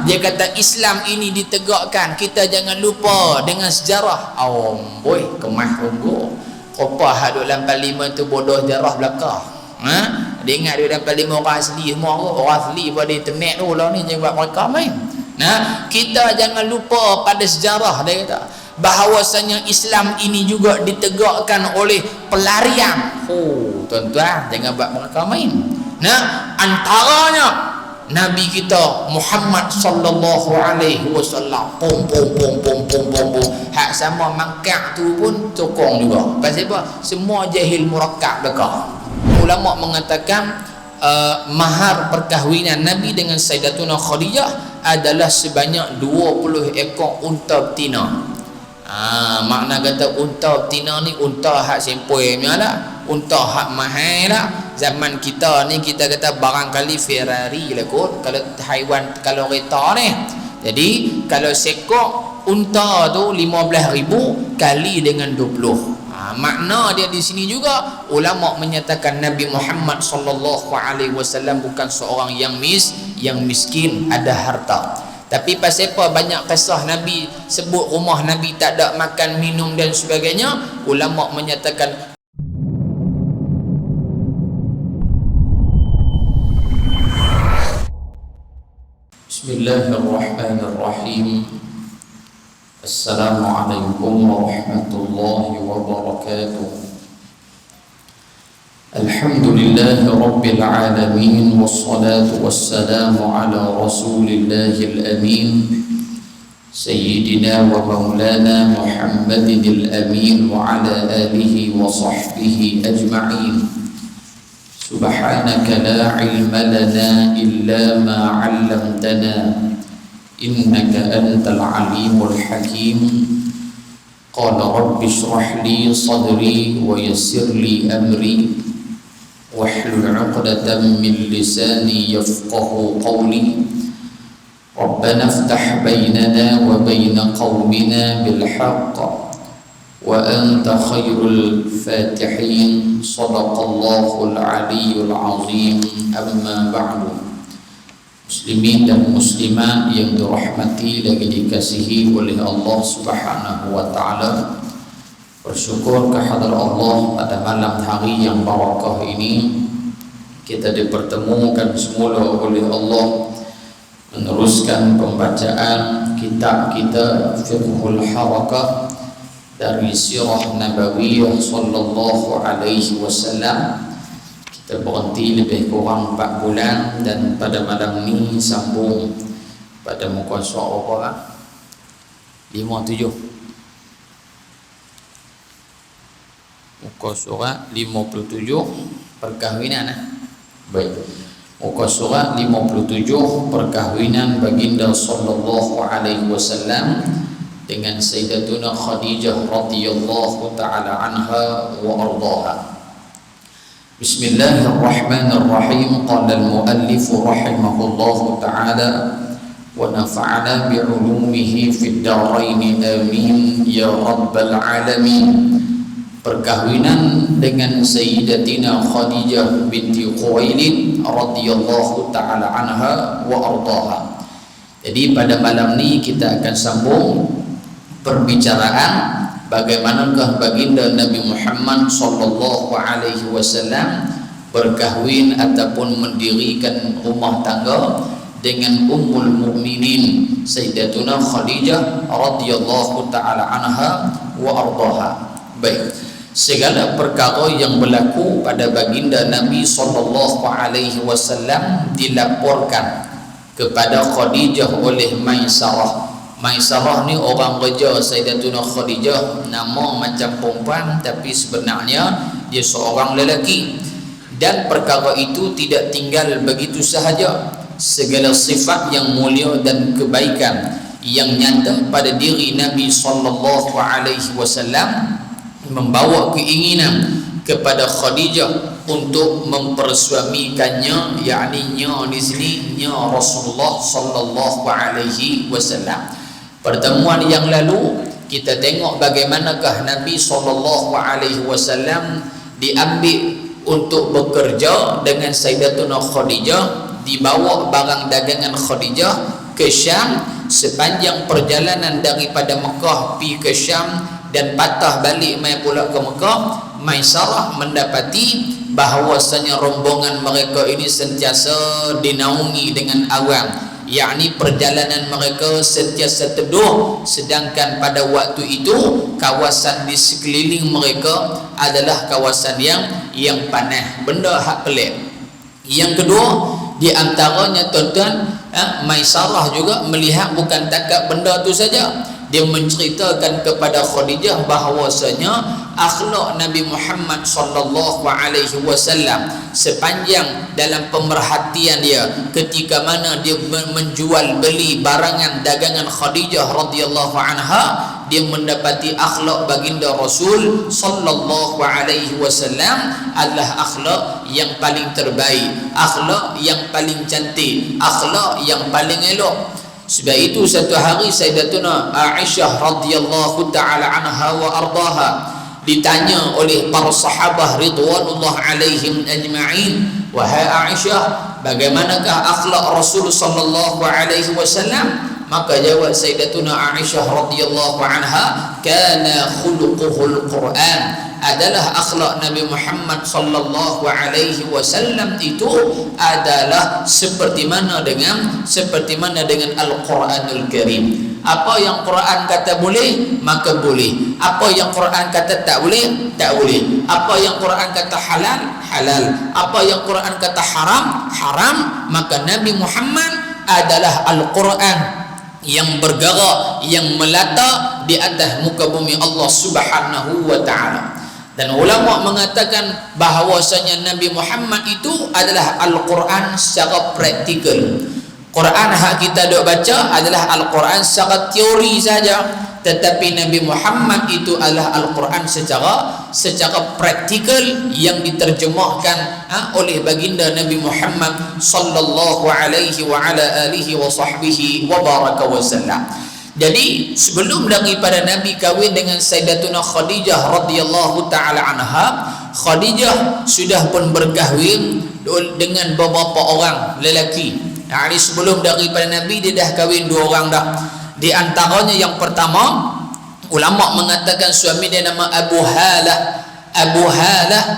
Dia kata Islam ini ditegakkan, kita jangan lupa dengan sejarah. Boy, kemah tunggu. Apa hak duk dalam 45 tu bodoh sejarah belaka. Dia ingat dia dalam 45 orang asli semua orang asli pada internet tu lah ni jangan buat mereka main. Kita jangan lupa pada sejarah, dia kata bahawasanya Islam ini juga ditegakkan oleh pelarian. Tuan-tuan, jangan buat mereka main. Antaranya Nabi kita Muhammad sallallahu alaihi wasallam pom hak sama mangkak tu pun sokong juga. Pasal apa? Semua jahil murakkab belaka. Ulama mengatakan mahar perkahwinan Nabi dengan Sayyidatuna Khadijah adalah sebanyak 20 ekor unta betina. Makna kata unta betina ni unta hak sempoi punya lah, unta hak mahal lah. Zaman kita ni kita kata barangkali Ferrari lah kot kalau haiwan, kalau kereta ni. Jadi kalau sekor unta tu 15,000 kali dengan 20. Makna dia di sini juga ulama menyatakan Nabi Muhammad sallallahu alaihi wasallam bukan seorang yang miskin, ada harta. Tapi pasal apa banyak kisah Nabi sebut rumah Nabi tak ada makan minum dan sebagainya, ulama menyatakan Bismillahirrahmanirrahim. Assalamualaikum warahmatullahi wabarakatuh. Alhamdulillahi rabbil alamin, wassalatu wassalamu ala rasulillahil amin, sayyidina wa maulana Muhammadin al-amin wa ala alihi wa sahbihi ajma'in. Subhanaka la ilma lana illa ma 'allamtana innaka antal alimul hakim. Qala rabbi shrah li sadri wa yassir li amri wahlul 'uqdatam min lisani yafqahu qawli. Rabbana iftah bainana wa baina qaumina bil haqq wa anta khairul fatihin. Sadaqallahul aliyyul azim. Amma ba'du. Muslimin dan muslimat yang dirahmati lagi dikasihi oleh Allah Subhanahu wa taala, bersyukur kehadrat Allah pada malam hari yang barakah ini kita dipertemukan semula oleh Allah meneruskan pembacaan kitab kita Fiqhul Harakah dari Sirah Nabawiyah sallallahu alaihi wasallam. Kita berhenti lebih kurang 4 bulan dan pada malam ni sambung pada muka surat apa? 57. Muka surat 57 perkahwinan. Baik. Muka surat 57 perkahwinan baginda sallallahu alaihi wasallam dengan Sayyidatuna Khadijah radhiyallahu taala anha wa ardhaha. Bismillahirrahmanirrahim. Qala al-muallif rahimahullahu taala wa nafa'ana bi'ulumihi fid dharain amin ya rabbal alamin. Perkahwinan dengan Sayyidatina Khadijah binti Khuwailid radhiyallahu taala anha wa ardhaha. Jadi pada malam ni kita akan sambung perbicaraan bagaimanakah baginda Nabi Muhammad sallallahu alaihi wasallam berkahwin ataupun mendirikan rumah tangga dengan Ummul Mukminin Sayyidatuna Khadijah radhiyallahu taala anha wa ardhaha. Baik, segala perkara yang berlaku pada baginda Nabi sallallahu alaihi wasallam dilaporkan kepada Khadijah oleh Maisarah. Maisarah ni orang kerja Sayyidatuna Khadijah, nama macam perempuan tapi sebenarnya dia seorang lelaki. Dan perkara itu tidak tinggal begitu sahaja. Segala sifat yang mulia dan kebaikan yang nyata pada diri Nabi sallallahu alaihi wasallam membawa keinginan kepada Khadijah untuk mempersuamikannya, yakni nya di sini nya Rasulullah sallallahu alaihi wasallam. Pertemuan yang lalu kita tengok bagaimanakah Nabi sallallahu alaihi wasallam diambil untuk bekerja dengan Sayyidatuna Khadijah dibawa barang dagangan Khadijah ke Syam. Sepanjang perjalanan daripada Mekah pergi ke Syam dan patah balik mai pula ke Mekah, Maisarah mendapati bahawasanya rombongan mereka ini sentiasa dinaungi dengan awan, yakni perjalanan mereka sentiasa teduh, sedangkan pada waktu itu kawasan di sekeliling mereka adalah kawasan yang panas. Benda hak pelik. Yang kedua, di antaranya tuan-tuan, Maisarah juga melihat bukan takat benda tu saja. Dia menceritakan kepada Khadijah bahawasanya akhlak Nabi Muhammad sallallahu alaihi wasallam sepanjang dalam pemerhatian dia ketika mana dia menjual beli barangan dagangan Khadijah radhiyallahu anha, dia mendapati akhlak baginda Rasul sallallahu alaihi wasallam adalah akhlak yang paling terbaik, akhlak yang paling cantik, akhlak yang paling elok. Sebab itu satu hari Sayyidatuna Aisyah radhiyallahu taala anha wa ardaha ditanya oleh para sahabah ridwanullah alaihim ajma'in, wahai Aisyah, bagaimanakah akhlak Rasul sallallahu alaihi wasallam? Maka jawab Sayyidatuna Aisyah radhiyallahu anha, kana khuluquhul Quran, adalah akhlak Nabi Muhammad sallallahu alaihi wasallam itu adalah seperti mana dengan Al-Quranul Karim. Apa yang Quran kata boleh, maka boleh. Apa yang Quran kata tak boleh, tak boleh. Apa yang Quran kata halal, halal. Apa yang Quran kata haram, haram. Maka Nabi Muhammad adalah Al-Quran yang bergerak, yang melata di atas muka bumi Allah Subhanahu wa taala. Dan ulama mengatakan bahawasanya Nabi Muhammad itu adalah Al-Quran secara praktikal. Quran hak kita duk baca adalah Al-Quran secara teori saja, tetapi Nabi Muhammad itu adalah Al-Quran secara praktikal yang diterjemahkan oleh baginda Nabi Muhammad sallallahu alaihi wa ala alihi wa sahbihi wa baraka wa sallam. Jadi sebelum daripada Nabi kahwin dengan Sayyidatuna Khadijah radhiyallahu taala anha, Khadijah sudah pun berkahwin dengan beberapa orang lelaki. Yani sebelum daripada Nabi dia dah kahwin 2 orang dah. Di antaranya yang pertama, ulama mengatakan suami dia nama Abu Halah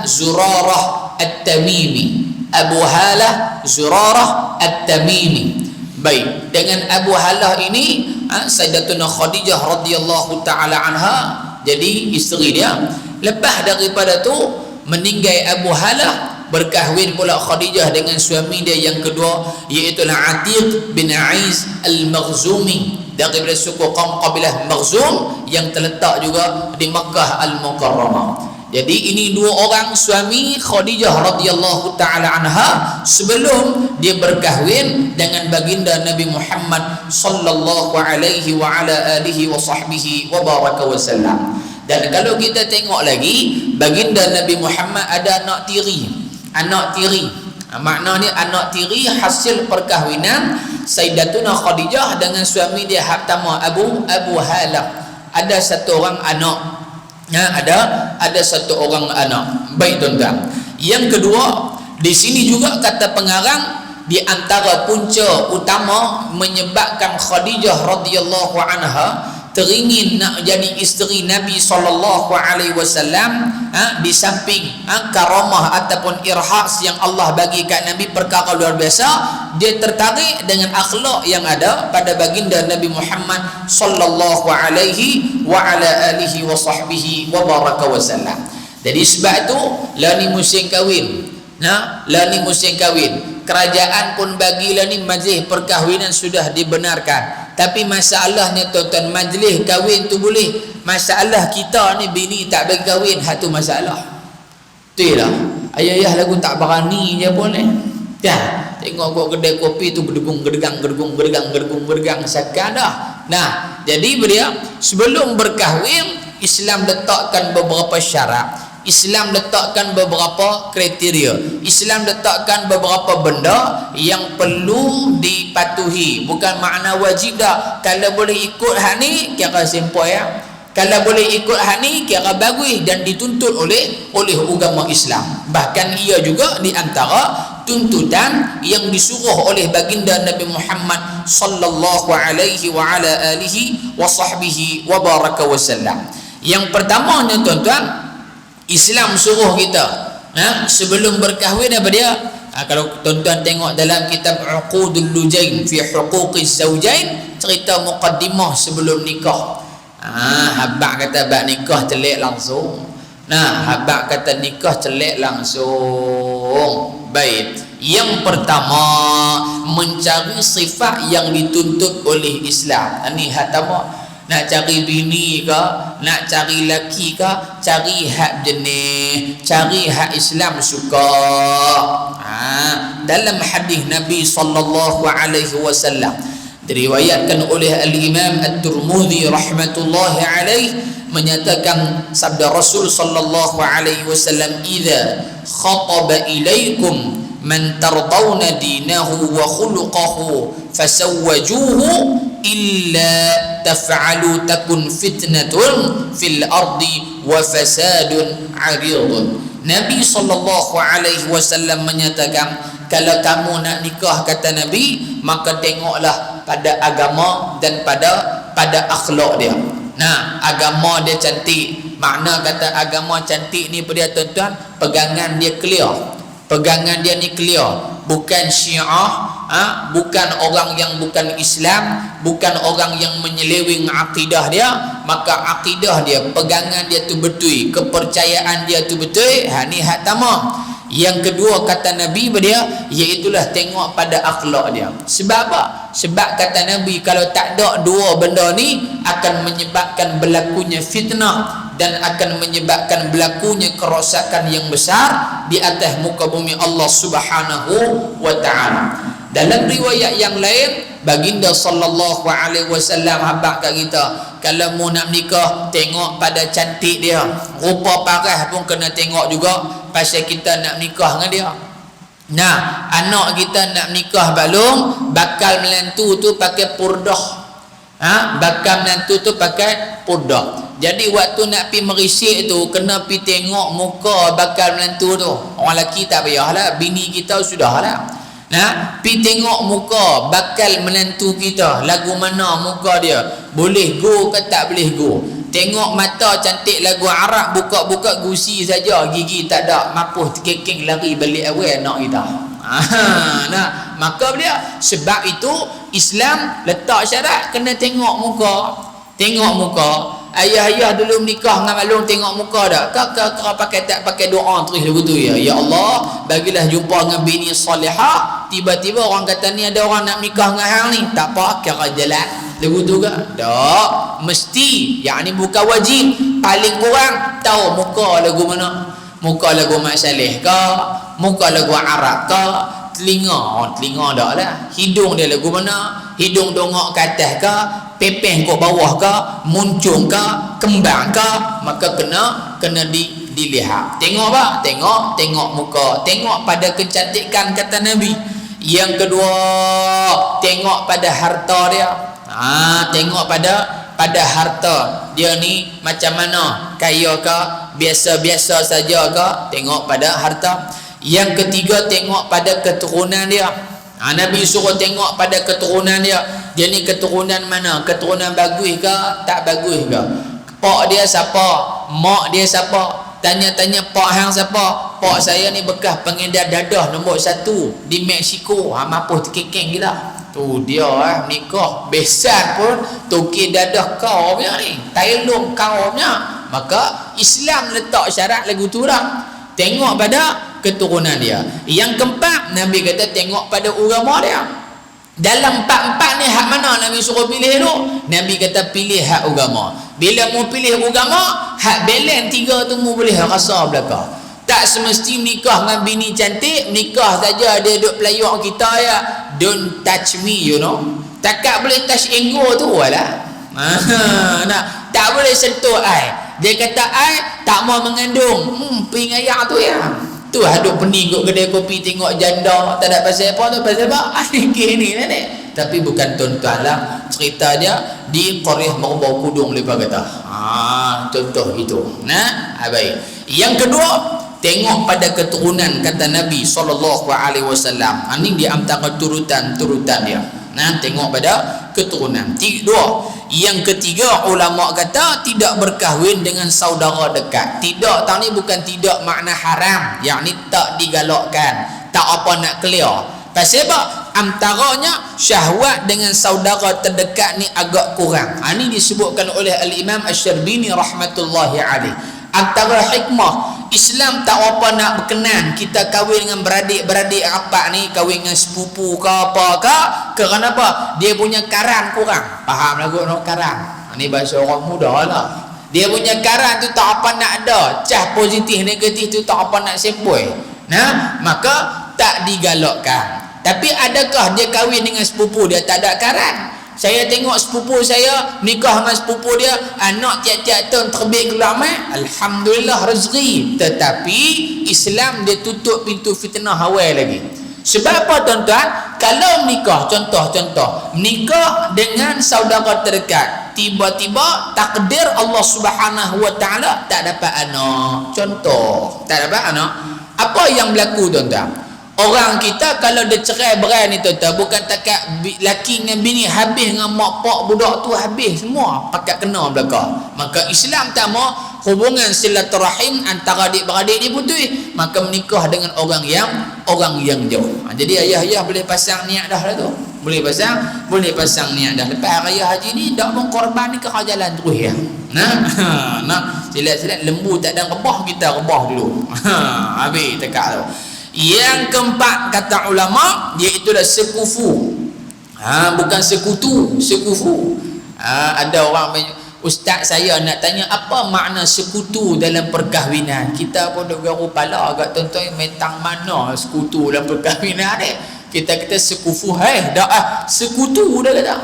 Zurarah At-Tamimi. Abu Halah Zurarah At-Tamimi. Baik, dengan Abu Halah ini Sayyidatuna Khadijah radhiyallahu taala anha jadi isteri dia. Lepas daripada tu meninggal Abu Halah, berkahwin pula Khadijah dengan suami dia yang kedua, iaitu Atiq bin Aiz Al-Makhzumi daripada suku kaum kabilah Makhzum yang terletak juga di Makkah Al-Mukarramah. Jadi ini 2 orang suami Khadijah radhiyallahu taala anha sebelum dia berkahwin dengan baginda Nabi Muhammad sallallahu alaihi wa ala alihi wa sahbihi wa baraka wa sallam. Dan kalau kita tengok lagi, baginda Nabi Muhammad ada anak tiri. Anak tiri, maknanya anak tiri hasil perkahwinan Sayyidatuna Khadijah dengan suami dia pertama Abu Halah. Ada 1 orang anak. Ada 1 orang anak. Baik tuan-tuan. Yang kedua, di sini juga kata pengarang, di antara punca utama menyebabkan Khadijah radhiyallahu anha teringin nak jadi isteri Nabi sallallahu alaihi wasallam, di samping karamah ataupun irhas yang Allah bagi kat Nabi perkara luar biasa, dia tertarik dengan akhlak yang ada pada baginda Nabi Muhammad sallallahu alaihi wa ala alihi wa sahbihi wa baraka wa sallam. Jadi sebab tu lah ni musim kahwin. Lah ni musim kahwin. Kerajaan pun bagilah ni majlis perkahwinan sudah dibenarkan. Tapi masalahnya tuan-tuan, majlis kahwin tu boleh. Masalah kita ni bini tak bagi kahwin, hak tu masalah. Tu lah. Ayah-ayah lagu tak berani je pun dah. Tengok kau kedai kopi tu berdegung-gedang sakan dah. Nah, jadi dia sebelum berkahwin Islam letakkan beberapa syarat. Islam letakkan beberapa kriteria. Islam letakkan beberapa benda yang perlu dipatuhi. Bukan makna wajib dah. Kalau boleh ikut hak ni kira simple ya. Kalau boleh ikut hak ni kira bagus dan dituntut oleh agama Islam. Bahkan ia juga di antara tuntutan yang disuruh oleh baginda Nabi Muhammad sallallahu alaihi wa ala alihi wa sahbihi wa baraka wasallam. Yang pertamanya tuan-tuan, Islam suruh kita sebelum berkahwin apa dia? Kalau tuan-tuan tengok dalam kitab Uqudul Lujain fi Huquqiz Zawjain, cerita muqaddimah sebelum nikah. Habaq kata bab nikah celik langsung. Habaq kata nikah celik langsung. Baik. Yang pertama, mencari sifat yang dituntut oleh Islam. Ini hak pertama. Nak cari bini ke, nak cari laki ke, cari hak jenis, cari hak Islam suka. Dalam hadis Nabi sallallahu alaihi wasallam diriwayatkan oleh Al-Imam At-Tirmidzi rahmatullahi alaihi, menyatakan sabda Rasul sallallahu alaihi wasallam, "Idza khataba ilaikum man tardawna dinahu wa khuluquhu fasawwajuhu illa taf'alu takun fitnatun fil ardi wa fasadun 'aridun." Nabi sallallahu alaihi wasallam menyatakan, kalau kamu nak nikah, kata Nabi, maka tengoklah pada agama dan pada akhlak dia. Agama dia cantik. Makna kata agama cantik ni pada tuan-tuan, pegangan dia clear. Pegangan dia ni clear, bukan Syiah, bukan orang yang bukan Islam, bukan orang yang menyeleweng akidah dia. Maka akidah dia, pegangan dia tu betul, kepercayaan dia tu betul. Ni hak pertama. Yang kedua kata Nabi dia, iaitulah tengok pada akhlak dia. Sebab apa? Sebab kata Nabi, kalau tak ada dua benda ni, akan menyebabkan berlakunya fitnah dan akan menyebabkan berlakunya kerosakan yang besar di atas muka bumi Allah Subhanahu wa taala. Dalam riwayat yang lain, baginda sallallahu alaihi wasallam habaq kat kita, kalau mu nak nikah, tengok pada cantik dia. Rupa parah pun kena tengok juga, pasal kita nak nikah dengan dia. Anak kita nak nikah balung, bakal menantu tu pakai purdah. Bakal menantu tu pakai purdah. Jadi waktu nak pi merisik tu, kena pi tengok muka bakal menantu tu. Orang lelaki tak payahlah, bini kita sudahlah. Pi tengok muka bakal menantu kita, lagu mana muka dia, boleh go ke tak boleh go. Tengok mata cantik lagu Arab, buka-buka gusi saja, gigi tak ada, mapuh kekeng lari balik awal anak kita. Maka dia, sebab itu Islam letak syarat kena tengok muka. Tengok muka. Ayah-ayah dulu menikah dengan malung tengok muka dah. Kau pakai tak pakai doa terus lagu tu ya. Ya Allah, bagilah jumpa dengan bini salihah. Tiba-tiba orang kata ni ada orang nak nikah dengan hang ni. Tak apa, kira jalan. Lagu tu ke? Tak. Mesti. Yang ni bukan wajib. Paling kurang tahu muka lagu mana. Muka lagu Mak Saleh ke? Muka lagu Arab ke? Telinga dak lah. Hidung dia lagu mana? Hidung dongak ke atas ke? Pepeh ke bawah ke? Muncung ke? Kembang ke? Maka kena dilihat. Tengok apa? Tengok muka. Tengok pada kecantikan kata Nabi. Yang kedua, tengok pada harta dia. Tengok pada harta dia ni macam mana, kaya ke, biasa-biasa saja ke, tengok pada harta. Yang ketiga, tengok pada keturunan dia. Nabi suruh tengok pada keturunan dia. Dia ni keturunan mana? Keturunan bagus ke tak bagus ke? Pak dia siapa? Mak dia siapa? Tanya-tanya pak hang siapa? Pak saya ni bekas pengedar dadah nombor 1 di Mexico. Mapuh terkekeng gila. Tu dia nikah besan pun tukir dadah kau punya ni, tailung kau punya. Maka Islam letak syarat lagu tu dah. Tengok pada keturunan dia. Yang keempat, Nabi kata tengok pada agama dia. Dalam empat-empat ni hak mana Nabi suruh pilih tu? Nabi kata pilih hak agama. Bila mu pilih agama, hak balance 3 tu mu boleh rasa belaka. Tak semesti nikah dengan bini cantik, nikah saja dia duk pelayak kita ya. Don't touch me, you know. Takkan boleh touch ego tu lah. Tak boleh sentuh ai. Dia kata ai tak mau mengandung. Pergi ngayak tu ya. Tu haduk pening kat kedai kopi tengok janda, tak ada pasal apa tu, pasal apa? Gini nenek. Tapi bukan tuan-tuan lah. Cerita dia di Qaryah Merbau Kudung lepas kata. Contoh itu. Baik. Yang kedua, tengok pada keturunan, kata Nabi SAW. Ini di antara turutan dia. Nah, tengok pada keturunan. Dua. Yang ketiga, ulama kata tidak berkahwin dengan saudara dekat. Tidak, tang ni bukan tidak makna haram, yakni tak digalakkan, tak apa nak clear. Pasal apa? Antaranya syahwat dengan saudara terdekat ni agak kurang. Ini disebutkan oleh Al-Imam Asy-Syarbini rahmatullahi alaih. Antara hikmah Islam tak apa nak berkenan kita kahwin dengan beradik-beradik rapat ni, kahwin dengan sepupu ke apa ke, kerana apa? Dia punya karan kurang. Faham lagu no karan? Ini bahasa orang muda lah. Dia punya karan tu tak apa nak ada, cah positif negatif tu tak apa nak sempoi. Nah, maka tak digalakkan. Tapi adakah dia kahwin dengan sepupu dia tak ada karan? Saya tengok sepupu saya nikah dengan sepupu dia, anak tiap-tiap tahun terbit keluar mai, alhamdulillah rezeki. Tetapi Islam dia tutup pintu fitnah awal lagi. Sebab apa tuan-tuan? Kalau nikah, contoh nikah dengan saudara terdekat, tiba-tiba takdir Allah Subhanahu wa taala tak dapat anak. Contoh, tak dapat anak. Apa yang berlaku tuan-tuan? Orang kita kalau dia cerai berai ni tuan-tuan, bukan takat laki dengan bini habis dengan mak pak budak tu habis semua, pakat kena belaka. Maka Islam tak mau hubungan silaturahim antara adik-beradik diputus, maka menikah dengan orang yang jauh. Jadi ayah-ayah boleh pasang niat dah tu. Boleh pasang niat dah. Lepas raya haji ni dak mau korban ni ke jalan terus ya. Nah, silat-silat lembu tak ada rebah, kita rebah dulu. Habis tekak tu. Yang keempat kata ulama, iaitulah sekufu. Bukan sekutu, sekufu. Ada orang, ustaz saya nak tanya apa makna sekutu dalam perkahwinan. Kita pun dengar kepala agak tuan-tuan, metang mana sekutu dalam perkahwinan ni. Kita sekufu, dah sekutu dah kata.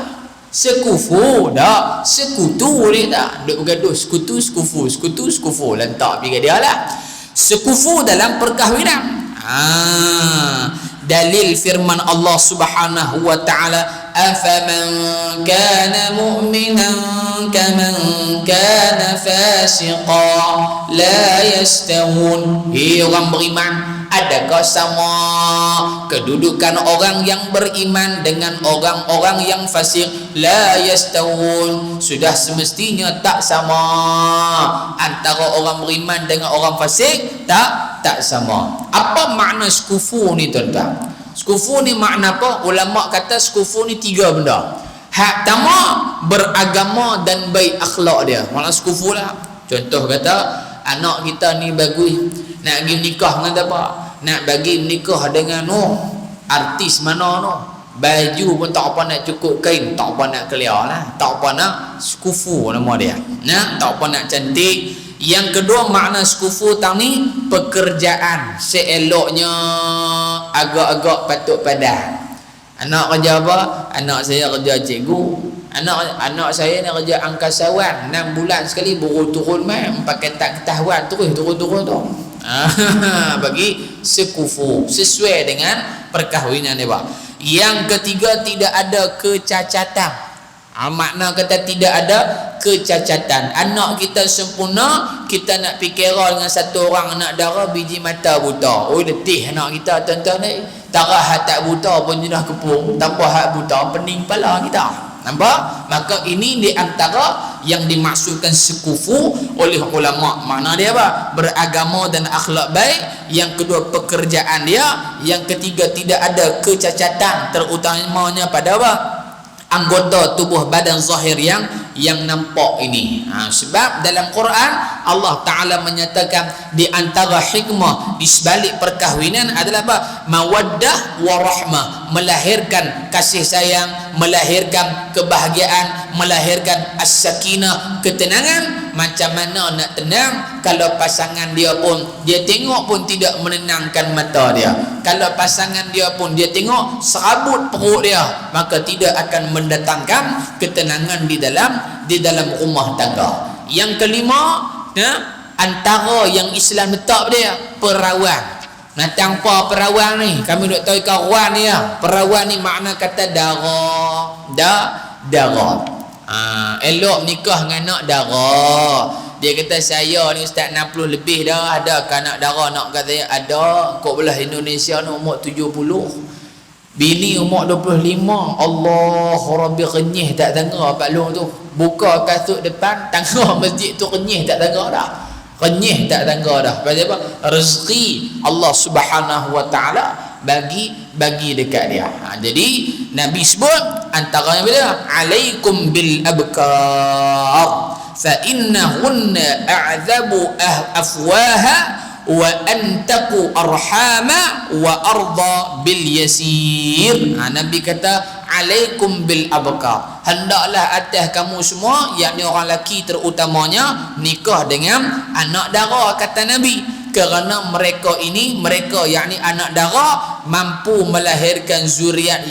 Sekufu dah, sekutu dia tak. Duk bergaduh sekutu, sekufu. Lantak pergi dia lah. Sekufu dalam perkahwinan. Dalil firman Allah Subhanahu wa taala, afaman kana mu'minan kaman kana fasiqa la yastawun. Orang beriman, adakah sama kedudukan orang yang beriman dengan orang-orang yang fasik? La yastawun, sudah semestinya tak sama antara orang beriman dengan orang fasik, tak sama. Apa makna sekufu ni tuan-tuan? Sekufu ni makna apa? Ulama kata sekufu ni tiga benda. Hak pertama, beragama dan baik akhlak dia. Makna sekufu lah. Contoh kata, anak kita ni bagus, nak pergi nikah dengan apa? Nak bagi nikah dengan artis mana baju pun tak apa nak cukup kain, tak apa nak clear lah, tak apa nak sekufu nama dia. Tak apa nak cantik. Yang kedua makna sekufu tang ni pekerjaan seeloknya agak-agak patut padan. Anak kerja apa? Anak saya kerja cikgu. Anak saya ni kerja angkasawan, 6 bulan sekali turun mai, pakai tak ketahuan terus turun tu. Bagi sekufu sesuai dengan perkahwinan dia. Yang ketiga, tidak ada kecacatan. Makna kata tidak ada kecacatan. Anak kita sempurna, kita nak fikiran dengan satu orang anak darah biji mata buta. Letih anak kita tuan-tuan ni. Darah hak tak buta pun jelah kepung, tanpa hak buta pening kepala kita. Nampak? Maka ini di antara yang dimaksudkan sekufu oleh ulama. Makna dia apa? Beragama dan akhlak baik. Yang kedua, pekerjaan dia. Yang ketiga, tidak ada kecacatan, terutamanya pada apa? Anggota tubuh badan zahir yang nampak ini. Sebab dalam Quran Allah Ta'ala menyatakan di antara hikmah di sebalik perkahwinan adalah apa? Mawaddah wa rahmah, melahirkan kasih sayang, melahirkan kebahagiaan, melahirkan as-sakinah, ketenangan. Macam mana nak tenang kalau pasangan dia pun dia tengok pun tidak menenangkan mata dia, kalau pasangan dia pun dia tengok serabut perut dia, maka tidak akan mendatangkan ketenangan di dalam rumah tangga. Yang kelima, antara yang Islam letak dia perawan. Tanpa perawan ni, kami duk tahu kawan ni ya. Perawan ni makna kata darah. Elok nikah dengan anak darah. Dia kata saya ni ustaz 60 lebih dah, ada anak dara nak kata saya ada kok belah Indonesia ni umur 70. Bini umur 25. Allah Rabbi, renyih tak tangga Pak Long tu. Buka kasut depan, tangga masjid tu renyih tak tangga dah. Renyih tak tangga dah. Pasal apa? Rezeki Allah Subhanahu wa taala bagi dekat dia. Jadi Nabi sebut antaranya bila alaikum bil abkar fa innahunna a'zabu afwaha wa antaqu arhama wa arda bil yasir. Nabi kata alaikum bil abkar, hendaklah atas kamu semua, yakni orang lelaki terutamanya, nikah dengan anak dara, kata Nabi, kerana mereka yakni anak dara mampu melahirkan zuriat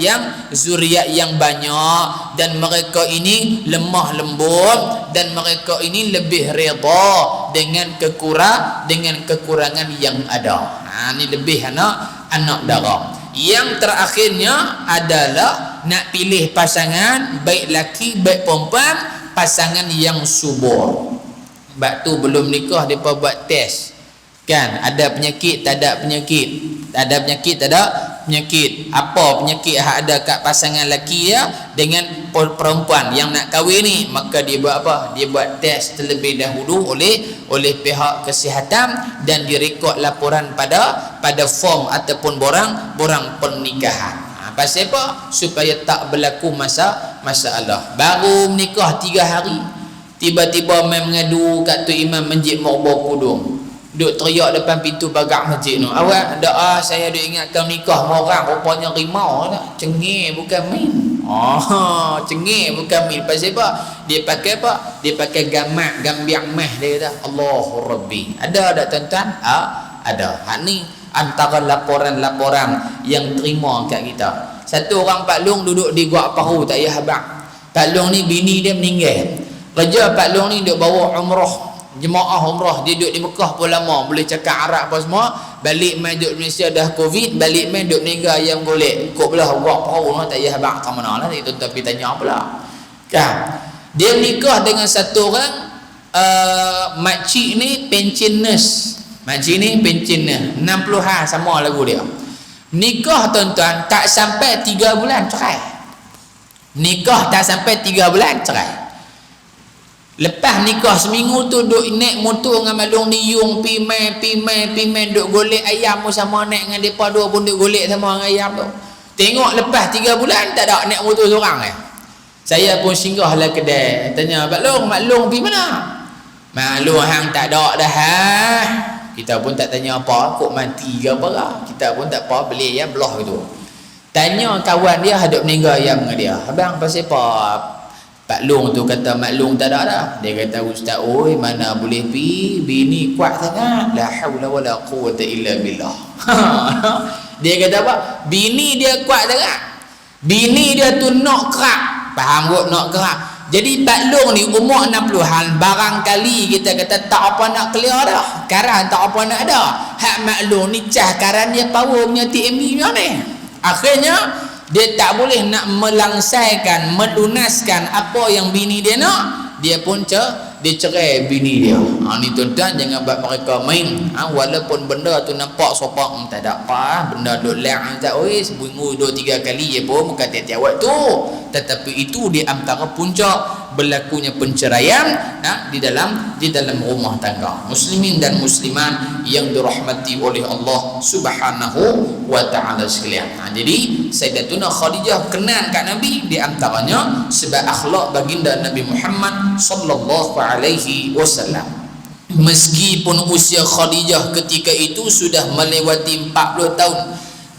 yang banyak, dan mereka ini lemah lembut, dan mereka ini lebih redha dengan kekurangan yang ada. Ini lebih anak dara. Yang terakhirnya adalah nak pilih pasangan, baik laki baik perempuan, pasangan yang subur. Sebab tu belum nikah depa buat test. Kan, ada penyakit tak ada penyakit, ada penyakit tak ada penyakit, apa penyakit yang ada kat pasangan lelaki ya dengan perempuan yang nak kahwin ni, maka dia buat apa? Dia buat test terlebih dahulu oleh pihak kesihatan, dan direkod laporan pada form ataupun borang pernikahan. Pasal apa? Supaya tak berlaku masalah. Baru menikah 3 hari, tiba-tiba main mengadu kat tu imam masjid Morbor Kudung, duk teriak depan pintu pagar masjid tu, awak dak saya duk ingatkan nikah orang, rupanya rimau dah. Cengih bukan main. Cengih bukan main. Pasal apa? Dia pakai apa? Dia pakai gambiak meh dia kata. Allahu Rabbi. Ada tak tuan-tuan? Ada. Hak ni antara laporan-laporan yang terima kat kita. Satu orang Pak Long duduk di Gua Paru, tak payah habaq. Pak Long ni bini dia meninggal. Kerja Pak Long ni duk bawa umrah, jemaah umrah, dia duduk di Mekah pun lama, boleh cakap Arab apa semua, balik main duduk Malaysia dah Covid, balik main duduk meninggal yang golek kok belah Gua Paru tak payah habaq ke mana lah, itu tapi tanya pula kan. Dia nikah dengan satu orang makcik ni pencen nurse. Makcik ni pencen nurse 60-an sama lagu dia. Nikah tuan-tuan tak sampai 3 bulan cerai. Nikah tak sampai 3 bulan cerai. Lepas nikah seminggu tu duk naik motor dengan Malung ni yung pi main duk golek ayam sama, naik dengan depa dua pun duk golek sama dengan ayam tu. Tengok lepas 3 bulan tak ada naik motor seorang eh. Saya pun singgahlah kedai, tanya Maklong pi mana? Maklong hang tak ada dah Kita pun tak tanya apa, kok mati ke apa lah. Kita pun tak apa, beli ayam belah gitu. Tanya kawan dia hadap meninggal ayam dengan dia. Abang pasal apa? Pak Long tu kata maklum tak ada dah. Dia kata ustaz, oi mana boleh pi, bini kuat sangat. La haula wala quwata illa billah. Dia kata apa? Bini dia kuat sangat. Bini dia tu nak kerak. Faham kot nak kerak. Jadi Pak Long ni umur 60-an, barangkali kita kata tak apa nak clear dah. Karan tak apa nak ada. Hak maklum ni cah karan dia power punya TMB ni. Akhirnya dia tak boleh nak melangsaikan, melunaskan apa yang bini dia nak. Dia pun dia cerai bini dia. Ni tuan-tuan jangan buat mereka main. Walaupun benda tu nampak sopak tak ada apa, benda duk leng tak seminggu 2-3 kali je pun bukan tiap-tiap waktu. Tetapi itu di antara puncak berlakunya penceraian di dalam rumah tangga. Muslimin dan muslimat yang dirahmati oleh Allah Subhanahu wa taala sekalian. Jadi Sayyidatuna Khadijah kenal kat Nabi di antaranya sebab akhlak baginda Nabi Muhammad sallallahu alaihi wasallam. Meskipun usia Khadijah ketika itu sudah melewati 40 tahun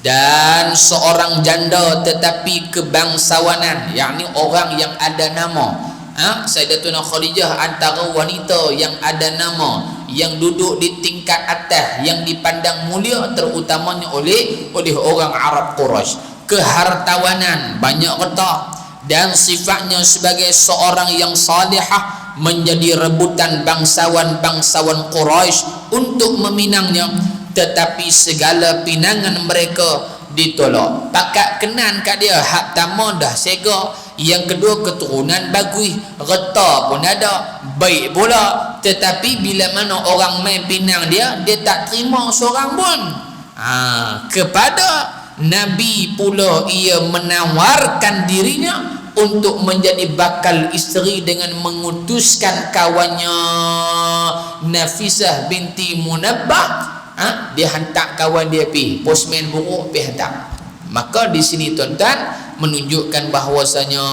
dan seorang janda tetapi kebangsawanan, yakni orang yang ada nama. Sayyidatuna Khadijah antara wanita yang ada nama, yang duduk di tingkat atas, yang dipandang mulia terutamanya oleh orang Arab Quraisy. Kehartawanan, banyak harta, dan sifatnya sebagai seorang yang salihah menjadi rebutan bangsawan Quraisy untuk meminangnya. Tetapi segala pinangan mereka ditolak. Pakat kenan kat dia hak tamu dah sega, Yang kedua, keturunan bagus, reta pun ada, baik pula. Tetapi bila mana orang main pinang dia tak terima seorang pun. Kepada Nabi pula ia menawarkan dirinya untuk menjadi bakal isteri dengan mengutuskan kawannya Nafisah binti Munabbah. Dia hantar kawan dia pergi, postman buruk pergi hantar. Maka di sini tuan-tuan menunjukkan bahawasanya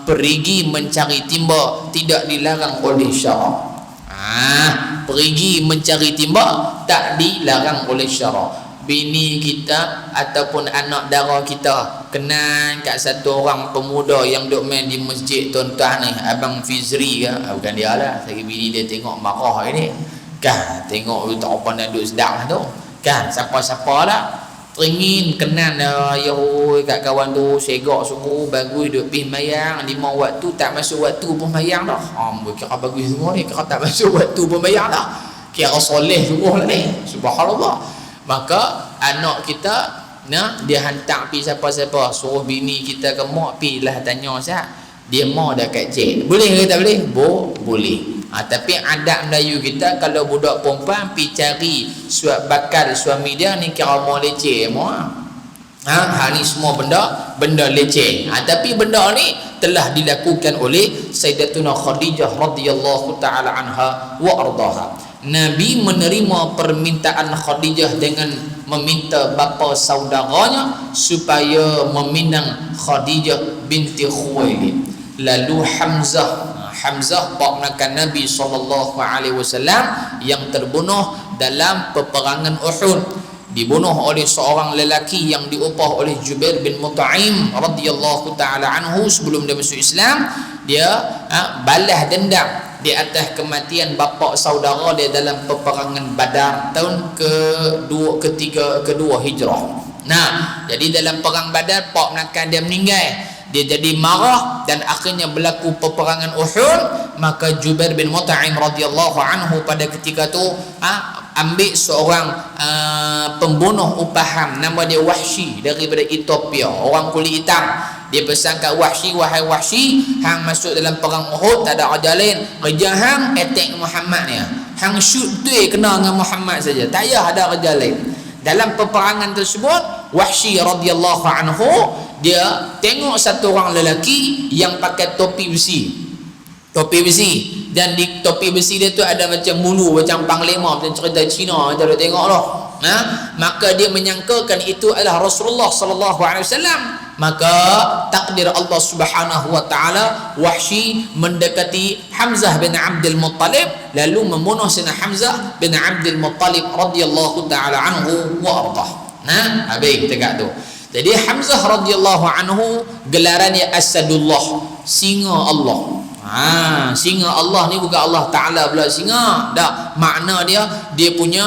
perigi mencari timba tidak dilarang oleh syarak. Perigi mencari timba tak dilarang oleh syarak. Bini kita ataupun anak dara kita kenal kat satu orang pemuda yang duk main di masjid tuan-tuan ni, Abang Fizri ke? Bukan dia lah, saya bini dia tengok marah ini kan, tengok tak apa nak duk sedang tu kan, siapa-siapa lah teringin kenal ya kat kawan tu, segak sungguh bagus duk pergi mayang 5 waktu, tak masuk waktu pun mayang dah. Kira bagus semua ni, kira tak masuk waktu pun mayang dah, kira soleh sungguh lah ni, subhanallah. Maka anak kita dia hantar pergi siapa-siapa, suruh bini kita ke mak pergi lah tanya Ustaz, dia mau dah kat cik, boleh ke tak boleh? Boleh. Tapi adat Melayu kita, kalau budak perempuan pergi cari bakal suami dia ni, kira mau leceh mau. Hal ni semua benda leceh. Tapi benda ni telah dilakukan oleh Sayyidatuna Khadijah radhiyallahu taala anha wa ardaha. Nabi menerima permintaan Khadijah dengan meminta bapa saudaranya supaya meminang Khadijah binti Khuwailid. Lalu Hamzah ponakan Nabi SAW yang terbunuh dalam peperangan Uhud, dibunuh oleh seorang lelaki yang diupah oleh Jubair bin Mut'im radhiyallahu taala anhu. Sebelum dia masuk Islam, dia balas dendam di atas kematian bapa saudara dia dalam peperangan Badar tahun kedua Hijrah. Jadi dalam perang Badar pak menakan dia meninggal, dia jadi marah dan akhirnya berlaku peperangan Uhud. Maka Jubair bin Mut'im radhiyallahu anhu pada ketika tu ambil seorang pembunuh upahan, nama dia Wahsy daripada Ethiopia, orang kulit hitam. Dia pesan kat Wahsy, wahai Wahsy, hang masuk dalam perang Uhud tak ada kerja lain, kerja hang attack Muhammad ni, hang shoot tu kena dengan Muhammad saja, tak payah ada kerja lain. Dalam peperangan tersebut, Wahsy radhiyallahu anhu dia tengok satu orang lelaki yang pakai topi besi, dan di topi besi dia tu ada macam bulu macam panglima, macam cerita Cina kita dah tengok lah. Maka dia menyangkakan itu adalah Rasulullah sallallahu alaihi wasallam. Maka takdir Allah Subhanahu wa taala, Wahsy mendekati Hamzah bin Abdul Muttalib lalu membunuh Sayyidina Hamzah bin Abdul Muttalib radhiyallahu taala anhu wa ardah. Habis tegak tu. Jadi Hamzah radhiyallahu anhu gelarannya Asadullah, singa Allah. Singa Allah ni bukan Allah Ta'ala pula singa. Tak, makna dia punya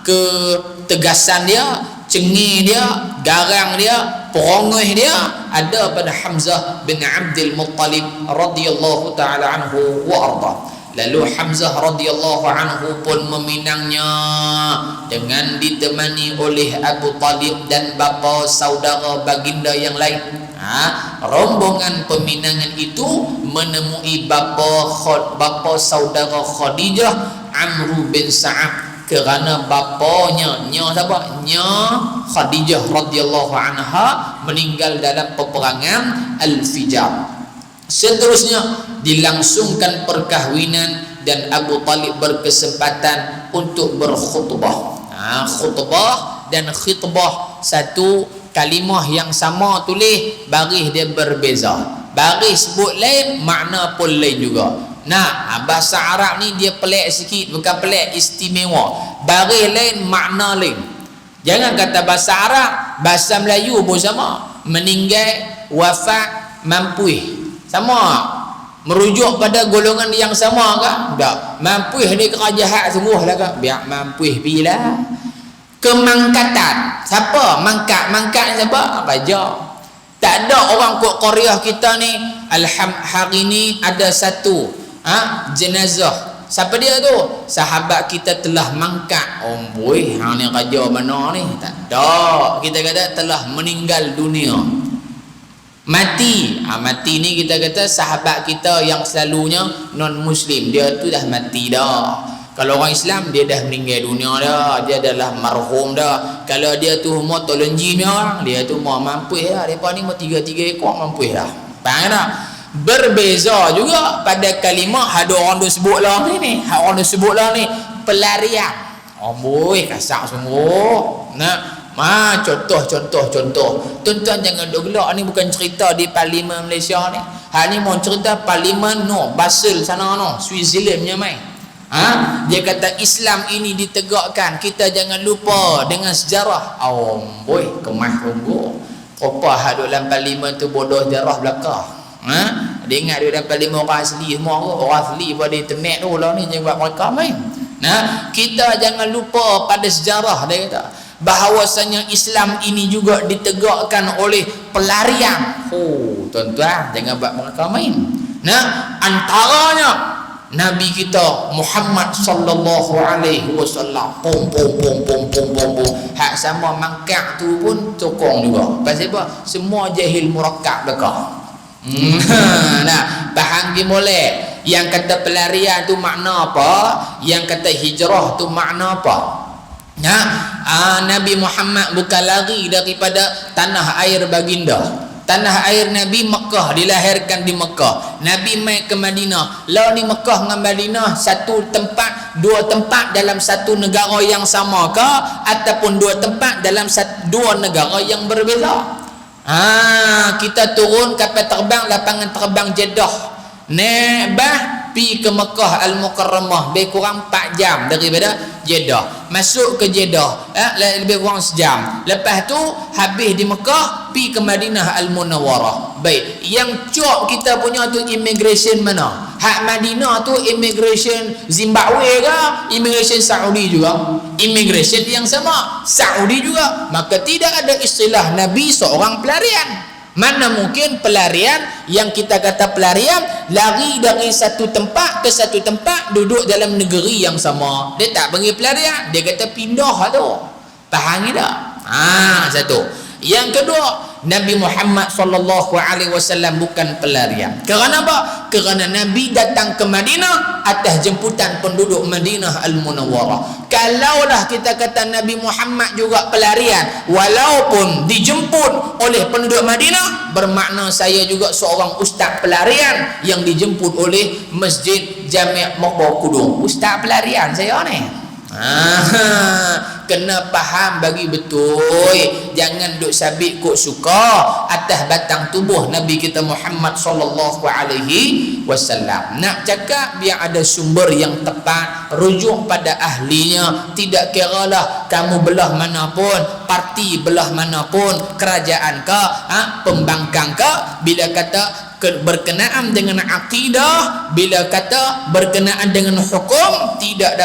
ketegasan dia, cengih dia, garang dia, perongoh dia ada pada Hamzah bin Abdul Muttalib radhiyallahu ta'ala anhu wa arda. Lalu Hamzah radhiyallahu anhu pun meminangnya dengan ditemani oleh Abu Talib dan bapa saudara baginda yang lain. Rombongan peminangan itu menemui bapa saudara Khadijah, Amr bin Sa'ab, kerana bapanya siapa? Khadijah radhiyallahu anha meninggal dalam peperangan Al-Fijar. Seterusnya dilangsungkan perkahwinan dan Abu Talib berkesempatan untuk berkhutbah. Khutbah dan khitbah satu kalimah yang sama, tulis baris dia berbeza, baris sebut lain, makna pun lain juga. Bahasa Arab ni dia pelik sikit, bukan pelik, istimewa. Baris lain, makna lain. Jangan kata bahasa Arab, bahasa Melayu pun sama. Meninggal, wafat, mampuih, sama, merujuk pada golongan yang sama ke? Tak. Mampuih ni kerajaan sungguh lah ke? Biar mampuih bila. Kemangkatan, siapa? Mangkat siapa? Raja. Tak ada orang kot Korea kita ni. Hari ni ada satu jenazah. Siapa dia tu? Sahabat kita telah mangkat. Boy, hang ni raja mana ni? Tak ada. Kita kata telah meninggal dunia. Mati. Mati ni kita kata sahabat kita yang selalunya non muslim, dia tu dah mati dah. Kalau orang Islam dia dah meninggal dunia dah, dia adalah marhum dah. Kalau dia tu mau tolong jin orang, dia tu mau mampu dah. Depa ni mau 3 ekor mampu dah. Faham tak? Berbeza juga pada kalimah ada orang duk sebut lah ni. Orang duk sebut lah ni pelarian. Amboi kasar semua. Nah, contoh. Tuan-tuan jangan duk gelak, ni bukan cerita di Parlimen Malaysia ni. Hal ni mau cerita Parlimen Basel sana Switzerland punya mai. Dia kata Islam ini ditegakkan, kita jangan lupa dengan sejarah. Boy, kemah tunggu. Apa hak duk dalam Parlimen tu bodoh sejarah belaka. Dia ingat duk dalam Parlimen orang asli semua, orang asli pada internet tu lah ni jangan buat mereka main. Nah, kita jangan lupa pada sejarah, dia kata bahawasanya Islam ini juga ditegakkan oleh pelarian. Tuan-tuan jangan buat mereka main. Nah, antaranya Nabi kita Muhammad sallallahu alaihi wasallam pom. Hak sama mangkak tu pun sokong juga. Pasal apa? Semua jahil murakkab belaka. Nah, faham ke boleh? Yang kata pelarian tu makna apa? Yang kata hijrah tu makna apa? Nabi Muhammad bukan lari daripada tanah air baginda. Tanah air Nabi Mekah, dilahirkan di Mekah. Nabi mai ke Madinah. Lah ni Mekah dengan Madinah satu tempat, dua tempat dalam satu negara yang sama ke ataupun dua tempat dalam dua negara yang berbeza? Kita turun kapal terbang lapangan terbang Jeddah. Naik pi ke Mekah Al-Mukarramah lebih kurang 4 jam daripada Jeddah. Masuk ke Jeddah lebih kurang sejam. Lepas tu habis di Mekah pi ke Madinah Al-Munawwarah. Baik, yang cop kita punya tu immigration mana? Hak Madinah tu immigration Zimbabwe ke immigration Saudi juga? Immigration yang sama, Saudi juga. Maka tidak ada istilah Nabi seorang pelarian. Mana mungkin pelarian yang kita kata pelarian lari dari satu tempat ke satu tempat duduk dalam negeri yang sama. Dia tak panggil pelarian, dia kata pindah tu. Faham tak? Satu. Yang kedua, Nabi Muhammad sallallahu alaihi wasallam bukan pelarian. Kerana apa? Kerana Nabi datang ke Madinah atas jemputan penduduk Madinah Al-Munawwarah. Kalaulah kita kata Nabi Muhammad juga pelarian walaupun dijemput oleh penduduk Madinah, bermakna saya juga seorang ustaz pelarian yang dijemput oleh Masjid Jami' Maqbar Kudung. Ustaz pelarian saya ni. Kena faham bagi betul. Jangan duk sabit kok suka atas batang tubuh Nabi kita Muhammad sallallahu alaihi wasallam. Nak cakap biar ada sumber yang tepat, rujuk pada ahlinya. Tidak kiralah kamu belah manapun, parti belah manapun, kerajaan ke, pembangkang ke, bila kata berkenaan dengan akidah, bila kata berkenaan dengan hukum, tidak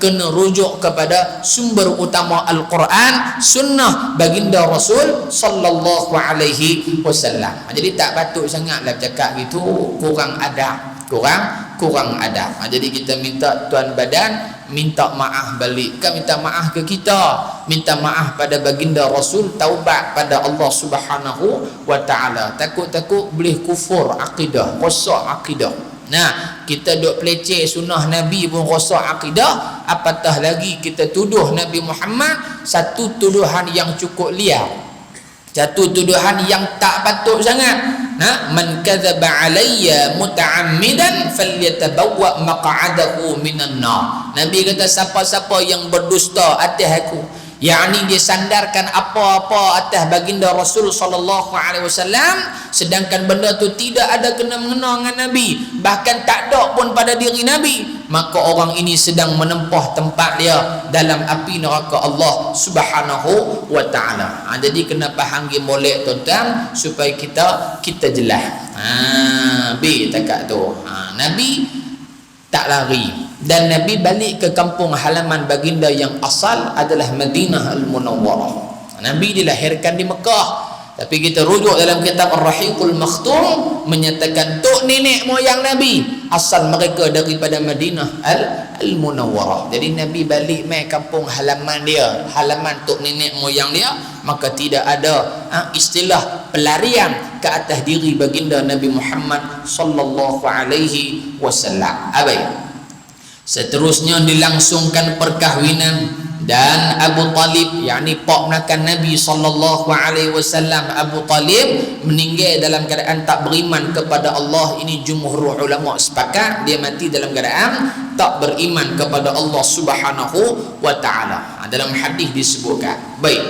kena rujuk kepada sumber utama Al-Quran, sunnah baginda Rasul sallallahu alaihi wasallam. Jadi tak patut sangatlah cakap gitu, kurang adab, kurang adab. Jadi kita minta tuan badan minta maaf balik, kan minta maaf ke kita, minta maaf pada baginda Rasul, taubat pada Allah Subhanahu wa taala. Takut boleh kufur akidah, rosak akidah. Nah, kita duk peleceh sunnah Nabi pun rosak akidah, apatah lagi kita tuduh Nabi Muhammad satu tuduhan yang cukup liar, satu tuduhan yang tak patut sangat. Man kadzaba alayya muta'ammidan falyatabawwa maq'adahu minan nar. Nabi kata siapa-siapa yang berdusta atas aku, yakni dia sandarkan apa-apa atas baginda Rasul sallallahu alaihi wasallam, sedangkan benda tu tidak ada kena-mengena dengan Nabi, bahkan tak ada pun pada diri Nabi, maka orang ini sedang menempah tempat dia dalam api neraka Allah Subhanahu wa taala. Jadi kena faham molek tuan-tuan supaya kita jelas. Takat tu. Nabi tak lari, dan Nabi balik ke kampung halaman baginda yang asal adalah Madinah Al-Munawwarah. Nabi dilahirkan di Mekah, tapi kita rujuk dalam kitab Ar-Rahiqul Makhtum menyatakan tok nenek moyang Nabi asal mereka daripada Madinah Al-Munawwarah. Jadi Nabi balik mai kampung halaman dia, halaman tok nenek moyang dia, maka tidak ada istilah pelarian ke atas diri baginda Nabi Muhammad sallallahu alaihi wasallam. Seterusnya dilangsungkan perkahwinan dan Abu Talib, yakni pak menakan Nabi sallallahu alaihi wasallam, Abu Talib meninggal dalam keadaan tak beriman kepada Allah. Ini jumhur ulama sepakat dia mati dalam keadaan tak beriman kepada Allah Subhanahu wa taala. Dalam hadis disebutkan. Baik,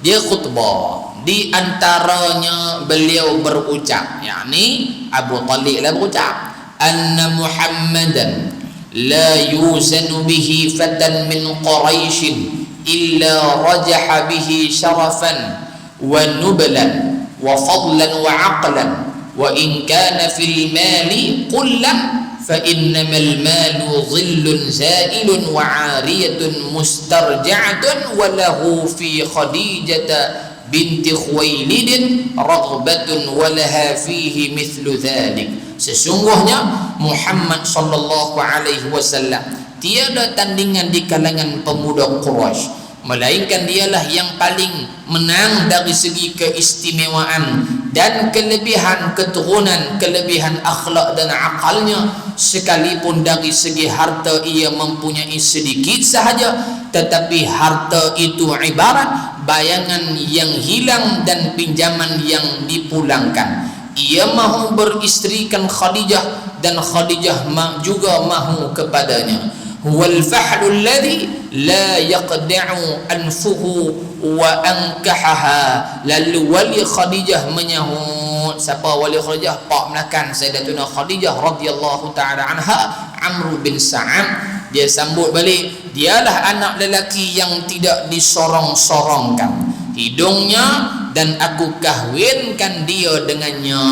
dia khutbah, di antaranya beliau berucap, yakni Abu Talib lah berucap, anna Muhammadan la yuzanu bihi fatan min Quraisy illa rajaha bihi syarafan wa nublan wa fadlan wa aqlan wa in kana fil mali qullan fa innamal malu dhillun zailun wa 'ariyatun mustarja'atun wa lahu fi Khadijah binti Khuwailid raghbatun wa laha fihi mithlu dhalik. Sesungguhnya Muhammad sallallahu alaihi wasallam tiada tandingan di kalangan pemuda Quraisy, melainkan dialah yang paling menang dari segi keistimewaan dan kelebihan keturunan, kelebihan akhlak dan akalnya. Sekalipun dari segi harta ia mempunyai sedikit sahaja, tetapi harta itu ibarat bayangan yang hilang dan pinjaman yang dipulangkan. Ia mahu beristrikan Khadijah dan Khadijah juga mahu kepadanya. Wal fahlu alladhi la yaqda'u anfuhu wa ankahaha. Lalu wali Khadijah menyahut. Siapa wali Khadijah? Pak menakan Sayyidatuna Khadijah radhiyallahu taala anha, Amr bin Sa'am. Dia sambut balik, dialah anak lelaki yang tidak disorong-sorongkan hidungnya, dan aku kahwinkan dia dengannya.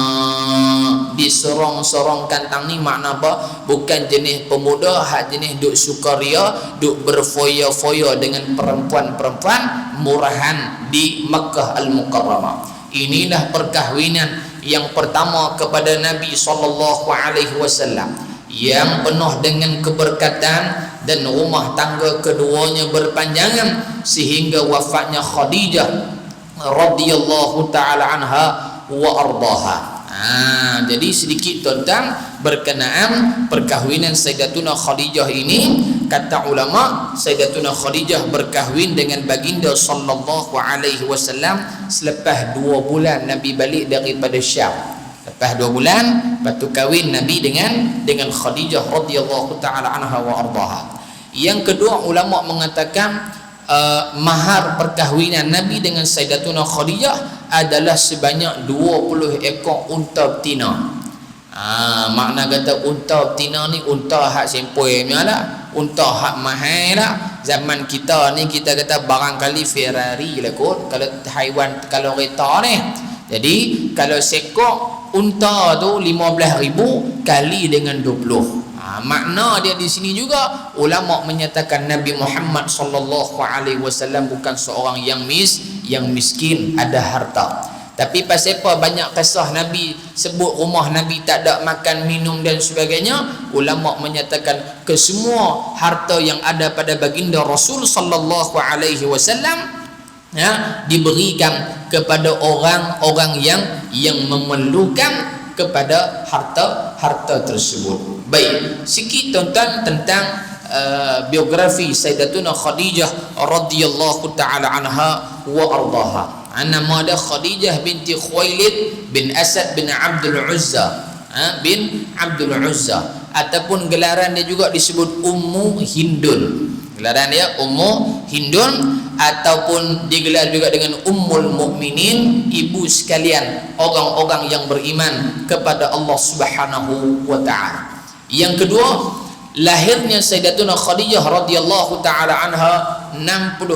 Disorong-sorongkan tang ni makna apa? Bukan jenis pemuda hak jenis duk sukaria, duk berfoya-foya dengan perempuan-perempuan murahan di Makkah Al-Mukarramah. Inilah perkahwinan yang pertama kepada Nabi sallallahu alaihi wasallam, yang penuh dengan keberkatan dan rumah tangga keduanya berpanjangan sehingga wafatnya Khadijah radhiyallahu taala anha wa ardaha. Jadi sedikit tentang berkenaan perkahwinan Sayyidatuna Khadijah ini. Kata ulama, Sayyidatuna Khadijah berkahwin dengan baginda sallallahu alaihi wasallam selepas 2 bulan Nabi balik daripada Syam. Lepas 2 bulan lepas tu kahwin Nabi dengan Khadijah radhiyallahu taala anha wa ardaha. Yang kedua, ulama mengatakan mahar perkahwinan Nabi dengan Sayyidatuna Khadijah adalah sebanyak 20 ekor unta betina. Makna kata unta betina ni unta hak sempoi punya lah, unta hak mahal lah. Zaman kita ni kita kata barangkali Ferrari lah kot kalau haiwan, kalau kereta ni. Jadi kalau sekor unta tu 15,000 kali dengan 20. Makna dia di sini juga ulama menyatakan Nabi Muhammad sallallahu alaihi wasallam bukan seorang yang miskin, ada harta. Tapi pasal apa banyak kisah Nabi sebut rumah Nabi tak ada makan minum dan sebagainya, ulama menyatakan kesemua harta yang ada pada baginda Rasul sallallahu alaihi wasallam diberikan kepada orang-orang yang memerlukan kepada harta tersebut. Baik, sikit tentang biografi Sayyidatuna Khadijah radhiyallahu taala anha wa ardaha. Nama dia Khadijah binti Khuwailid bin Asad bin Abdul Uzza bin Abdul Uzza, ataupun gelaran dia juga disebut Ummu Hindun. Gelaran dia Ummu Hindun, ataupun digelar juga dengan Ummul Mukminin, ibu sekalian orang-orang yang beriman kepada Allah Subhanahu wa taala. Yang kedua, lahirnya Sayyidatuna Khadijah radhiyallahu taala anha 68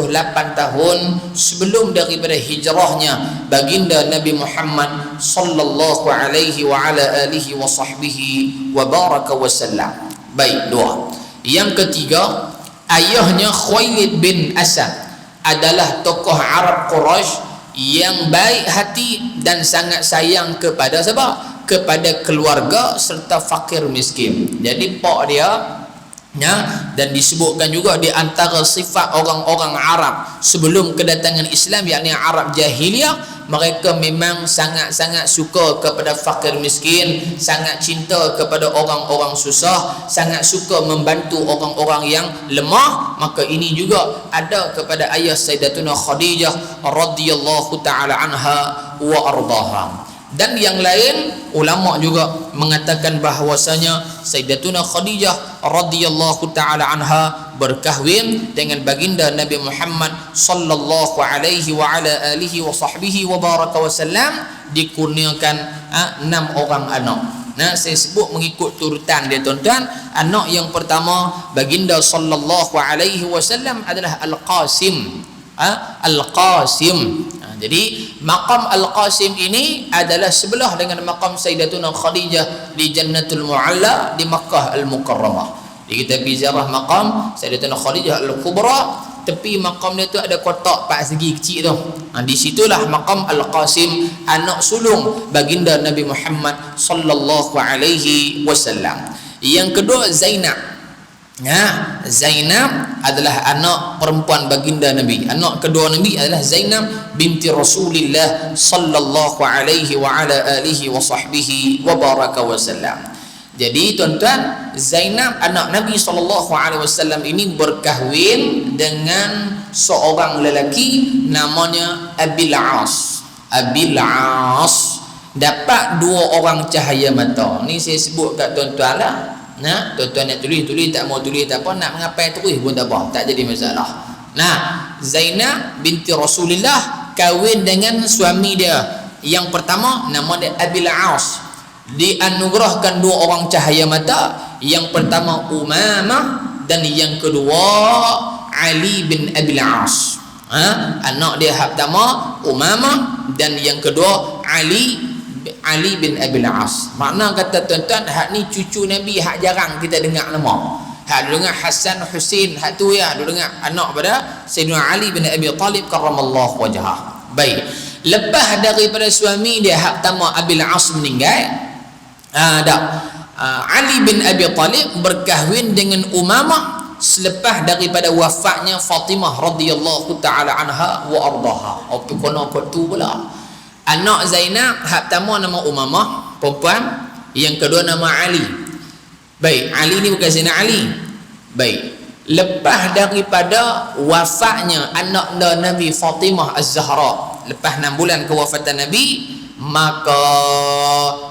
tahun sebelum daripada hijrahnya baginda Nabi Muhammad sallallahu alaihi wa ala alihi wa sahbihi wa baraka wasallam. Baik, dua. Yang ketiga, ayahnya Khuwailid bin Asad adalah tokoh Arab Quraisy yang baik hati dan sangat sayang kepada siapa? Kepada keluarga serta fakir miskin. Jadi pak dia dan disebutkan juga di antara sifat orang-orang Arab sebelum kedatangan Islam, yakni Arab jahiliyah, mereka memang sangat-sangat suka kepada fakir miskin, sangat cinta kepada orang-orang susah, sangat suka membantu orang-orang yang lemah. Maka ini juga ada kepada ayah Sayyidatuna Khadijah radhiyallahu taala anha wa ardaha. Dan yang lain ulama juga mengatakan bahwasanya Sayyidatuna Khadijah radhiyallahu taala anha berkahwin dengan baginda Nabi Muhammad sallallahu alaihi wa ala alihi wa sahbihi wa baraka wasallam, dikurniakan 6 orang anak. Nah, saya sebut mengikut turutan dia tuan-tuan. Anak yang pertama baginda sallallahu alaihi wasallam adalah Al-Qasim. Al-Qasim. Jadi maqam Al-Qasim ini adalah sebelah dengan maqam Sayyidatuna Khadijah di Jannatul Mu'alla di Makkah Al-Mukarramah. Di kita pergi ziarah maqam Sayyidatuna Khadijah Al-Kubra, tepi maqam dia tu ada kotak 4 segi kecil tu. Di situlah maqam Al-Qasim, anak sulung baginda Nabi Muhammad sallallahu alaihi wasallam. Yang kedua Zainab. Zainab adalah anak perempuan baginda Nabi. Anak kedua Nabi adalah Zainab binti Rasulillah sallallahu alaihi wa ala alihi wa sahbihi wa baraka wasallam. Jadi tuan-tuan, Zainab anak Nabi sallallahu alaihi wasallam ini berkahwin dengan seorang lelaki namanya Abil As. Abil As dapat 2 orang cahaya mata. Ni saya sebut kat tuan-tuan lah. Nah, tuan-tuan nak tulis, tak mau tulis tak apa, nak mengapai tulis pun tak apa, tak jadi masalah. Nah, Zainab binti Rasulullah kahwin dengan suami dia. Yang pertama nama dia Abil As. Dianugerahkan 2 orang cahaya mata. Yang pertama Umamah dan yang kedua Ali bin Abil As. Anak dia hak pertama Umamah dan yang kedua Ali bin Abil As. Makna kata tuan-tuan, hak ni cucu Nabi hak jarang kita dengar nama. Hak dengar Hasan Husain, hak tu ya dengar anak pada Sayyidina Ali bin Abi Talib karramallahu wajhah. Baik. Lepas daripada suami dia hak pertama Abil As meninggal, Ali bin Abi Talib berkahwin dengan Umamah selepas daripada wafatnya Fatimah radhiyallahu taala anha wa ardaha. Apa kono tu pula. Anak Zainab hak pertama nama Umamah perempuan, yang kedua nama Ali. Baik, Ali ni bukan Zainab Ali. Baik, lepas daripada wafatnya anak Nabi Fatimah Az-Zahra, lepas 6 bulan kewafatan Nabi, maka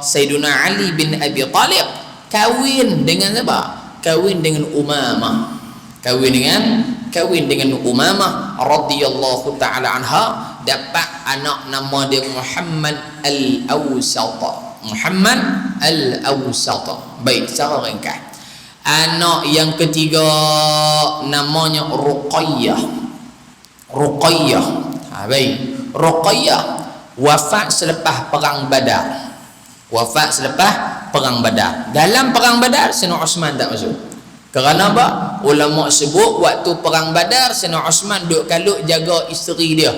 Sayyidina Ali bin Abi Talib kahwin dengan siapa? Kahwin dengan Umamah. Kahwin dengan Umamah radhiyallahu taala anha, dapat anak nama dia Muhammad Al-Awsat. Muhammad Al-Awsat. Baik, secara ringkas. Anak yang ketiga namanya Ruqayyah. Ruqayyah. Baik. Ruqayyah wafat selepas perang Badar. Wafat selepas perang Badar. Dalam perang Badar Sayyidina Osman tak masuk. Kerana apa? Ulama sebut waktu perang Badar Sayyidina Osman duk kalut jaga isteri dia.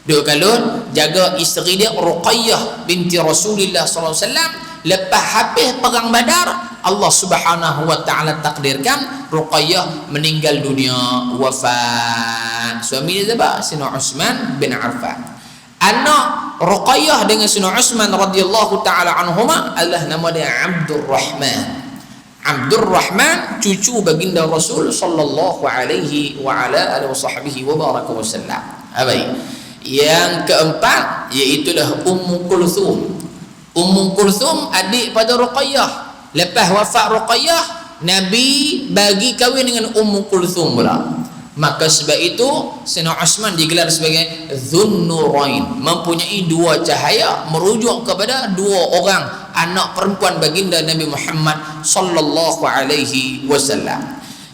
Duk kalut jaga isteri dia Ruqayyah binti Rasulullah sallallahu alaihi wasallam. Lepas habis perang Badar, Allah Subhanahu wa taala takdirkan Ruqayyah meninggal dunia, wafat. Suami dia siapa? Sayyidina Utsman bin Affan. Anak Ruqayyah dengan Sayyidina Utsman radhiyallahu taala anhuma adalah nama dia Abdurrahman. Abdurrahman cucu baginda Rasul sallallahu alaihi wa ala alihi wasahbihi wa baraka wasallam. Baik. Yang keempat iaitulah Ummu Kulthum. Ummu Kulthum adik pada Ruqayyah. Lepas wafat Ruqayyah, Nabi bagi kahwin dengan Ummu Kulthum pula. Maka sebab itu Sayyidina Utsman digelar sebagai Dzunnurain, mempunyai 2 cahaya, merujuk kepada 2 orang anak perempuan baginda Nabi Muhammad sallallahu alaihi wasallam.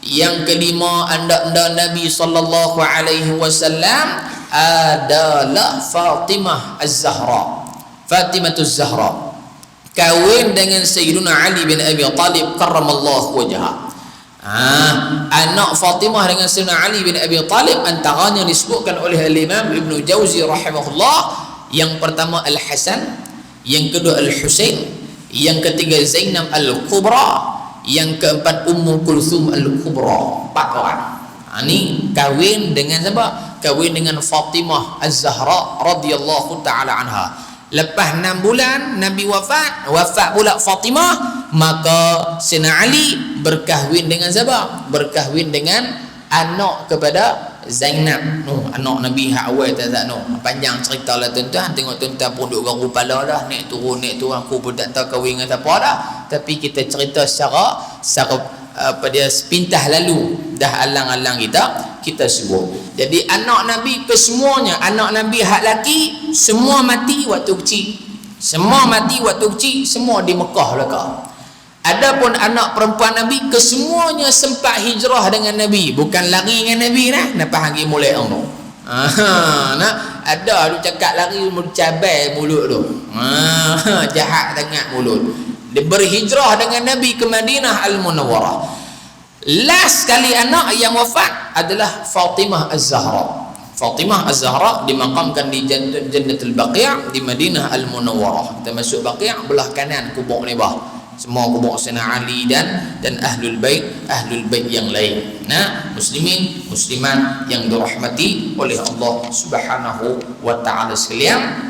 Yang kelima anda Nabi sallallahu alaihi wasallam adalah Fatimah Az-Zahra. Fatimah Az-Zahra kahwin dengan Sayyidina Ali bin Abi Talib karramallahu wajhah. Anak Fatimah dengan Sayyidina Ali bin Abi Talib antaranya disebutkan oleh Imam Ibn Jauzi rahimahullah. Yang pertama Al-Hasan, yang kedua Al-Husain, yang ketiga Zainab Al-Kubra, yang keempat Ummu Kulthum Al-Kubra. 4 orang. Ini kahwin dengan siapa? kahwin dengan Fatimah Az-Zahra radhiyallahu taala anha. Lepas 6 bulan Nabi wafat pula Fatimah, maka Sayyidina Ali berkahwin dengan siapa? Berkahwin dengan anak kepada Zainab. Anak Nabi hak awal tak panjang cerita lah tuan-tuan. Tengok tuan-tuan pun duk garu kepala dah, naik turun aku pun tak tahu kahwin dengan siapa dah. Tapi kita cerita secara pada sepintah lalu, dah alang-alang kita sebut. Jadi anak Nabi kesemuanya, anak Nabi hak laki semua mati waktu kecil. Semua mati waktu kecil, semua di Mekah belaka. Adapun anak perempuan Nabi kesemuanya sempat hijrah dengan Nabi, bukan lari dengan Nabi nah. Nampak lagi mulai orang. Nah, ada lu cakap lari cabai mulut tu. Jahat sangat mulut. Dia berhijrah dengan Nabi ke Madinah Al-Munawwarah. Last kali anak yang wafat adalah Fatimah Az-Zahra. Fatimah Az-Zahra dimakamkan di Jannatul Baqi' di Madinah Al-Munawwarah. Kita masuk Baqi', belah kanan kubur ni bah. Semua kubur Sayyidina Ali dan ahlul bait yang lain. Nah, muslimin muslimat yang dirahmati oleh Allah Subhanahu wa taala sekalian.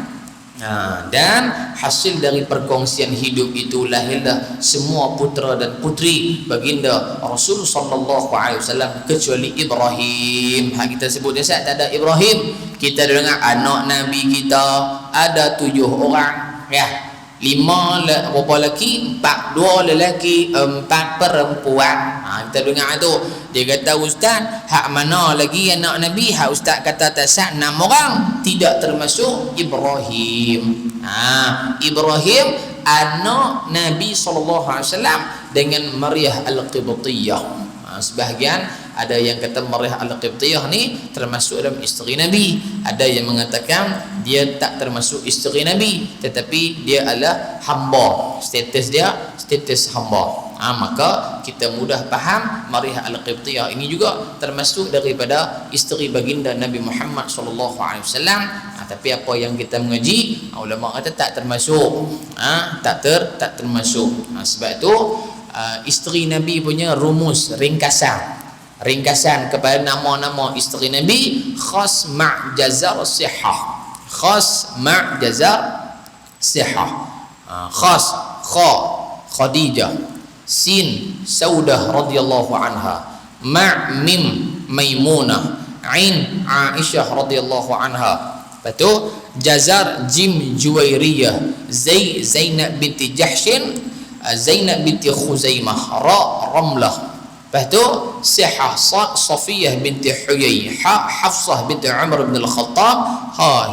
Dan hasil dari perkongsian hidup itu lahirlah semua putera dan putri baginda Rasul sallallahu alaihi wasallam kecuali Ibrahim. Kita sebut dia tak ada Ibrahim. Kita dengar anak Nabi kita ada 7 orang ya. 5 berapa lelaki, 2 lelaki, 4 perempuan. Kita dengar tu. Dia kata, ustaz, hak mana lagi anak Nabi? Hak ustaz kata tak sah 6 orang, tidak termasuk Ibrahim. Ibrahim anak Nabi SAW dengan Maryah Al-Qibtiyah. Sebahagian ada yang kata Maryah Al-Qibtiyah ni termasuk dalam isteri Nabi. Ada yang mengatakan dia tak termasuk isteri Nabi, tetapi dia adalah hamba. Status dia status hamba. Maka kita mudah faham Maryah Al-Qibtiyah ini juga termasuk daripada isteri baginda Nabi Muhammad sallallahu alaihi wasallam. Tapi apa yang kita mengaji, ulama kata tak termasuk. Tak termasuk. Sebab itu isteri Nabi punya rumus ringkasan kepada nama-nama isteri Nabi: khas ma'jazar sihah, khas ma'jazar sihah, khas kha Khadijah, sin Saudah radhiyallahu anha, mim Maimunah, ain Aisyah radhiyallahu anha. Betul. Jazar jim Juwairiyah, Zainab binti Jahshin, Zainab binti Khuzaimah, ra Ramlah. Lepas tu Sihah Safiyah binti Huyai, Hafsah binti Umar bin Al-Khattab,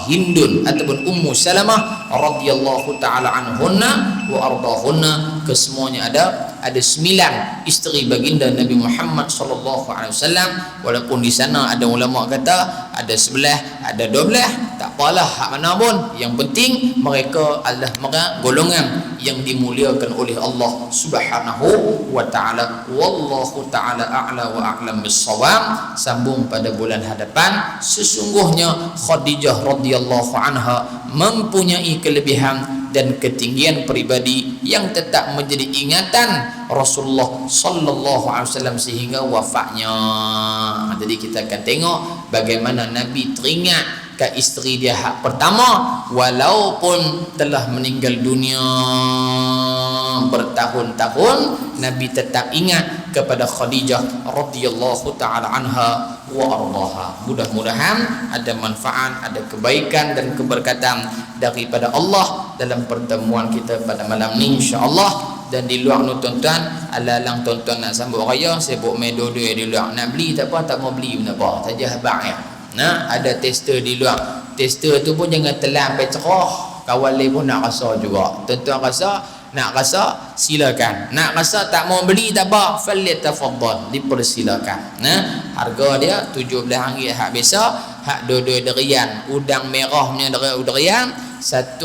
Hindun ataupun Ummu Salamah radhiyallahu taala anhunna wa ardahunna. Kesemuanya ada 9 isteri baginda Nabi Muhammad sallallahu alaihi wasallam. Walaupun di sana ada ulama kata ada 11, ada 12, tak apalah hak mana pun, yang penting mereka adalah mereka golongan yang dimuliakan oleh Allah Subhanahu wa taala. Wallahu taala a'la wa a'lam bis-shawab. Sambung pada bulan hadapan. Sesungguhnya Khadijah radhiyallahu anha mempunyai kelebihan dan ketinggian peribadi yang tetap menjadi ingatan Rasulullah sallallahu alaihi wasallam sehingga wafatnya. Jadi kita akan tengok bagaimana Nabi teringat ke isteri dia hak pertama walaupun telah meninggal dunia bertahun-tahun. Nabi tetap ingat kepada Khadijah radhiyallahu taala anha wa ardaha. Mudah-mudahan ada manfaat, ada kebaikan dan keberkatan daripada Allah dalam pertemuan kita pada malam ni insya-Allah. Dan di luar tu tuan-tuan, alalang tuan-tuan nak sambut raya, sibuk main dua-dua di luar. Nak beli tak apa, tak mau beli pun tak apa, saja habaq ya. Nah, ada tester di luar. Tester tu pun jangan telan sampai cerah. Kawan lain pun nak rasa juga. Tuan-tuan nak rasa silakan. Nak rasa tak mau beli tak apa, falyatafaddal, dipersilakan. Nah, harga dia RM17 hak biasa, hak dua-dua derian, udang merah punya derian 1,5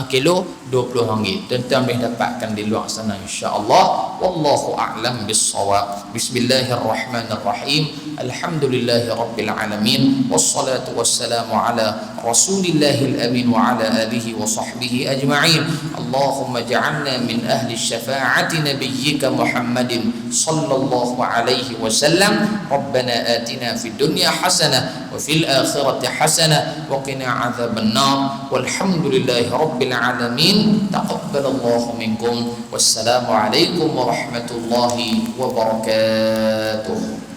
kilo RM20. Tuan-tuan boleh dapatkan di luar sana insya-Allah. Wallahu a'lam bis-shawab. Bismillahirrahmanirrahim. Alhamdulillahirabbil alamin. Wassalatu wassalamu ala Rasulillahil amin wa ala alihi wa sahbihi ajma'in. Allahumma ja'alna min ahli syafa'ati nabiyyika Muhammadin sallallahu alaihi wasallam. Rabbana atina fid dunya hasanah wa fil akhirati hasanah wa qina adzabannar walhamdulillahi rabbil alamin. Taqabbalallahu minkum. Wassalamu alaikum warahmatullahi wabarakatuh.